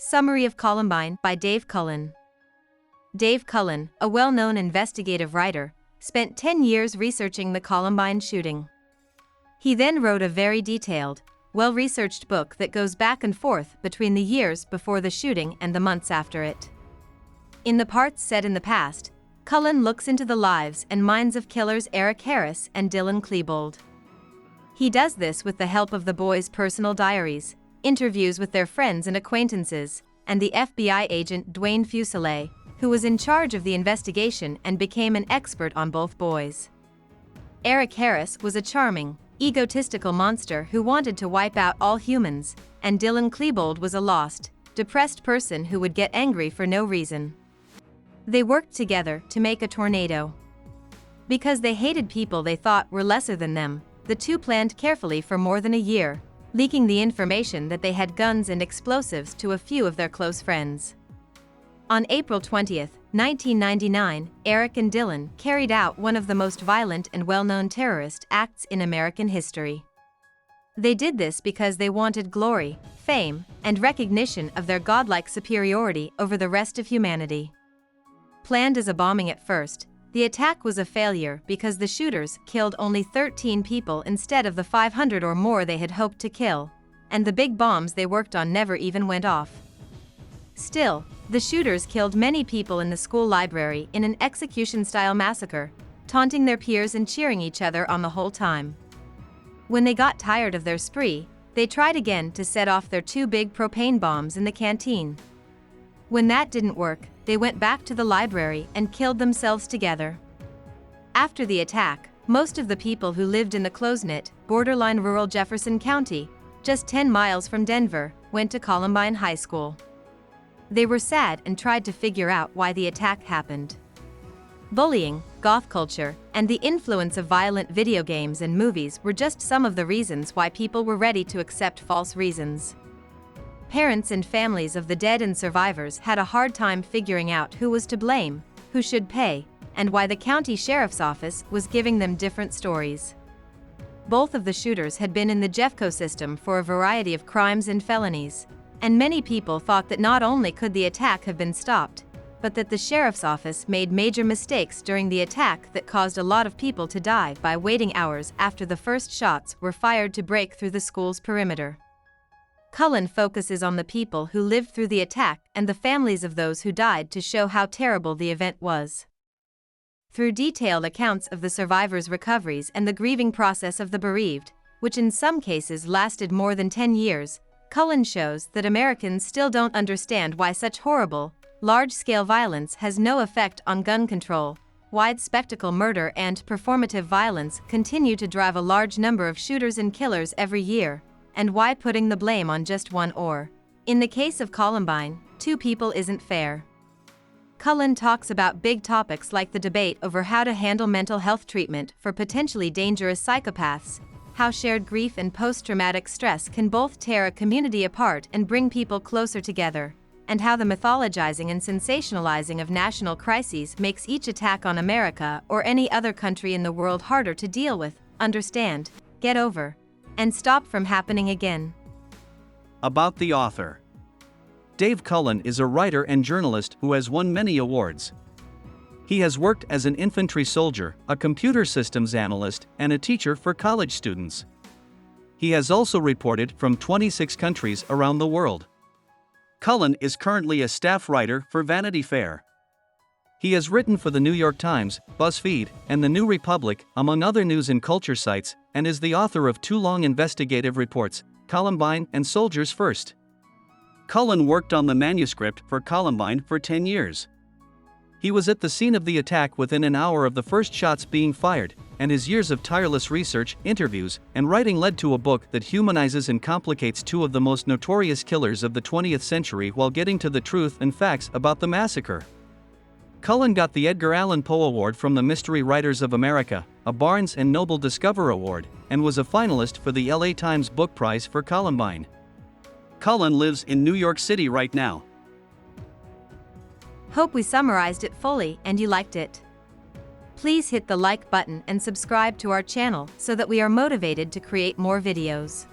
Summary of Columbine by Dave Cullen. Dave Cullen, a well-known investigative writer, spent 10 years researching the Columbine shooting. He then wrote a very detailed, well-researched book that goes back and forth between the years before the shooting and the months after it. In the parts set in the past, Cullen looks into the lives and minds of killers EricHarris and DylanKlebold. He does this with the help of the boys' personal diaries, interviews with their friends and acquaintances, and the FBI agent Dwayne Fuselier, who was in charge of the investigation and became an expert on both boys. EricHarris was a charming, egotistical monster who wanted to wipe out all humans, and DylanKlebold was a lost, depressed person who would get angry for no reason. They worked together to make a tornado. Because they hated people they thought were lesser than them, the two planned carefully for more than a year, leaking the information that they had guns and explosives to a few of their close friends. On April 20, 1999, Eric and Dylan carried out one of the most violent and well-known terrorist acts in American history. They did this because they wanted glory, fame, and recognition of their godlike superiority over the rest of humanity. Planned as a bombing at first, the attack was a failure because the shooters killed only 13 people instead of the 500 or more they had hoped to kill, and the big bombs they worked on never even went off. Still, the shooters killed many people in the school library in an execution-style massacre, taunting their peers and cheering each other on the whole time. When they got tired of their spree, they tried again to set off their two big propane bombs in the canteen. When that didn't work, they went back to the library and killed themselves together. After the attack, most of the people who lived in the close-knit, borderline rural Jefferson County, just 10 miles from Denver, went to Columbine High School. They were sad and tried to figure out why the attack happened. Bullying, goth culture, and the influence of violent video games and movies were just some of the reasons why people were ready to accept false reasons. Parents and families of the dead and survivors had a hard time figuring out who was to blame, who should pay, and why the county sheriff's office was giving them different stories. Both of the shooters had been in the Jeffco system for a variety of crimes and felonies, and many people thought that not only could the attack have been stopped, but that the sheriff's office made major mistakes during the attack that caused a lot of people to die by waiting hours after the first shots were fired to break through the school's perimeter. Cullen focuses on the people who lived through the attack and the families of those who died to show how terrible the event was. Through detailed accounts of the survivors' recoveries and the grieving process of the bereaved, which in some cases lasted more than 10 years, Cullen shows that Americans still don't understand why such horrible, large-scale violence has no effect on gun control, wide spectacle murder and performative violence continue to drive a large number of shooters and killers every year, and why putting the blame on just one or, in the case of Columbine, two people isn't fair. Cullen talks about big topics like the debate over how to handle mental health treatment for potentially dangerous psychopaths, how shared grief and post-traumatic stress can both tear a community apart and bring people closer together, and how the mythologizing and sensationalizing of national crises makes each attack on America or any other country in the world harder to deal with, understand, get over, and stop from happening again. About the author. Dave Cullen is a writer and journalist who has won many awards. He has worked as an infantry soldier, a computer systems analyst, and a teacher for college students. He has also reported from 26 countries around the world. Cullen is currently a staff writer for Vanity Fair. He has written for the New York Times, BuzzFeed, and the New Republic, among other news and culture sites, and is the author of two long investigative reports, Columbine and Soldiers First. Cullen worked on the manuscript for Columbine for 10 years. He was at the scene of the attack within an hour of the first shots being fired, and his years of tireless research, interviews, and writing led to a book that humanizes and complicates two of the most notorious killers of the 20th century while getting to the truth and facts about the massacre. Cullen got the Edgar Allan Poe Award from the Mystery Writers of America, a Barnes and Noble Discover Award, and was a finalist for the LA Times Book Prize for Columbine. Cullen lives in New York City right now. Hope we summarized it fully and you liked it. Please hit the like button and subscribe to our channel so that we are motivated to create more videos.